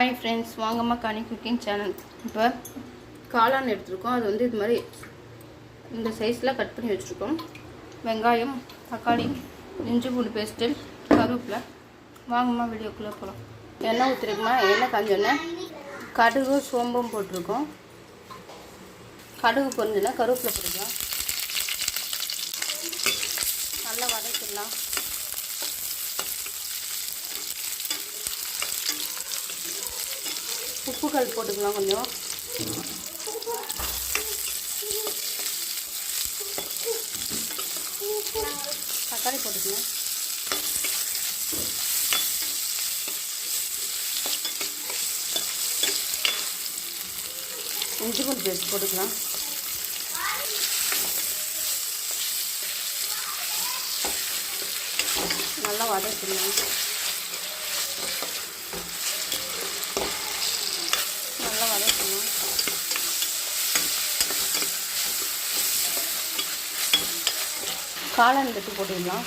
Hi friends, வாங்கம்மா காணி cooking channel. இப்போ காளான் எடுத்துருக்கோம். அது வந்து இது மாதிரி இந்த சைஸில் கட் பண்ணி வச்சுருக்கோம். வெங்காயம், தக்காளி, இஞ்சி பூண்டு பேஸ்ட்டு, கருவேப்பிலை. வாங்கம்மா வீடியோக்குள்ளே போகலாம். எண்ணெய் ஊற்றிருக்குமா, எண்ணெய் காஞ்சோன்னே கடுகு சோம்பும் போட்டிருக்கோம். கடுகு பொரிஞ்சுன்னா கருவேப்பிலை போட்டுக்கலாம். நல்லா வதக்கிடலாம். உப்புக்கல் போட்டுக்கலாம் கொஞ்சம். தக்காளி போட்டுக்கலாம். இஞ்சி பூண்டு பேஸ்ட் போட்டுக்கலாம். நல்லா வதக்கிடலாம். காளான் எடுத்து போட்டுக்கலாம்.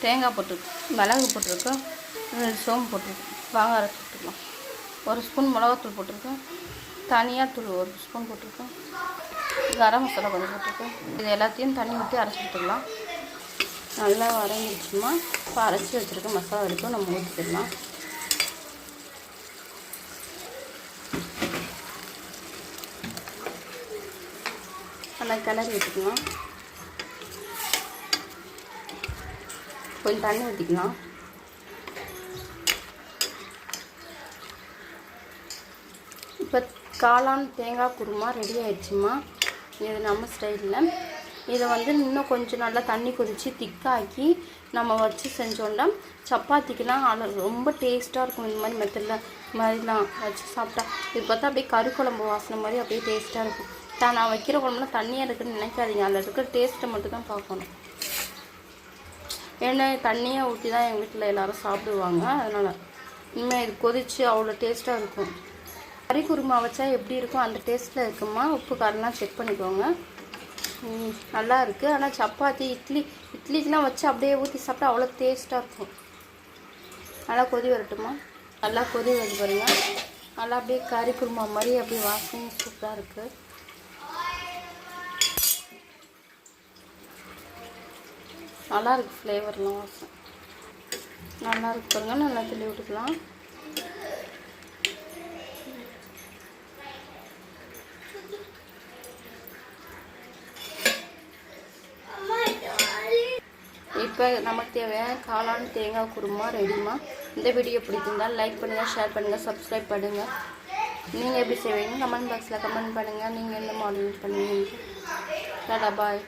தேங்காய் போட்டுருக்கு, மிளகு போட்டிருக்கோம், 2 சோம்பு போட்டிருக்கோம். வாங்க அரைச்சி போட்டுக்கலாம். 1 ஸ்பூன் மிளகாத்தூள் போட்டிருக்கோம். தனியாத்தூள் 1 ஸ்பூன் போட்டிருக்கோம். கரம் மசாலா கொஞ்சம் போட்டிருக்கோம். இது எல்லாத்தையும் தண்ணி ஊற்றி அரைச்சி விட்டுக்கலாம். நல்லா வரைஞ்சிடுச்சுமா. இப்போ அரைச்சி வச்சுருக்க மசாலா வரைக்கும் நம்ம ஊற்றிக்கலாம். நல்லா கிளறி ஊற்றிக்கலாம். கொஞ்சம் தண்ணி ஊற்றிக்கலாம். இப்போ காளான் தேங்காய் குருமா ரெடி ஆயிடுச்சுமா. இது நம்ம ஸ்டைலில். இதை வந்து இன்னும் கொஞ்சம் நல்லா தண்ணி கொதித்து திக்காக்கி நம்ம வச்சு செஞ்சோம்னா சப்பாத்திக்கெலாம் ரொம்ப டேஸ்ட்டாக இருக்கும். இந்த மாதிரி மெத்தடில் மாதிரிலாம் வச்சு சாப்பிட்டா இது பார்த்தா அப்படியே கறி குழம்பு வாசனை மாதிரி அப்படியே டேஸ்ட்டாக இருக்கும். நான் வைக்கிற குழம்புலாம் தண்ணியாக இருக்குதுன்னு நினைக்காதீங்க. அதில் இருக்கிற டேஸ்ட்டை மட்டும் தான் பார்க்கணும். ஏன்னா தண்ணியாக ஊற்றி தான் எங்கள் வீட்டில் எல்லோரும் சாப்பிடுவாங்க. அதனால் இனிமேல் இது கொதித்து அவ்வளோ டேஸ்ட்டாக இருக்கும். கறி குருமா வச்சா எப்படி இருக்கும் அந்த டேஸ்ட்டில் இருக்குமா. உப்பு காரெலாம் செக் பண்ணிக்கோங்க. நல்லா இருக்குது. ஆனால் சப்பாத்தி இட்லிக்கெலாம் வச்சு அப்படியே ஊற்றி சாப்பிட்டா அவ்வளோ டேஸ்ட்டாக இருக்கும். நல்லா கொதி வரட்டுமா. நல்லா கொதி வருது பாருங்க. நல்லா அப்படியே கறி குருமா மாதிரி அப்படியே வாசனை சூப்பராக இருக்குது. நல்லா இருக்குது. ஃப்ளேவர்லாம் வாசனை நல்லா இருக்கு பாருங்க. நல்லா தள்ளி விட்டுக்கலாம். இப்போ நமக்கு தேவையான காளான் தேங்காய் குருமா ரெடிமா. இந்த வீடியோ பிடிச்சிருந்தால் லைக் பண்ணுங்கள், ஷேர் பண்ணுங்கள், சப்ஸ்கிரைப் பண்ணுங்கள். நீங்கள் எப்படி செய்வீங்க கமெண்ட் பாக்ஸில் கமெண்ட் பண்ணுங்கள். நீங்கள் என்ன மாடல் பண்ணுவீங்க. டாடா பாய்.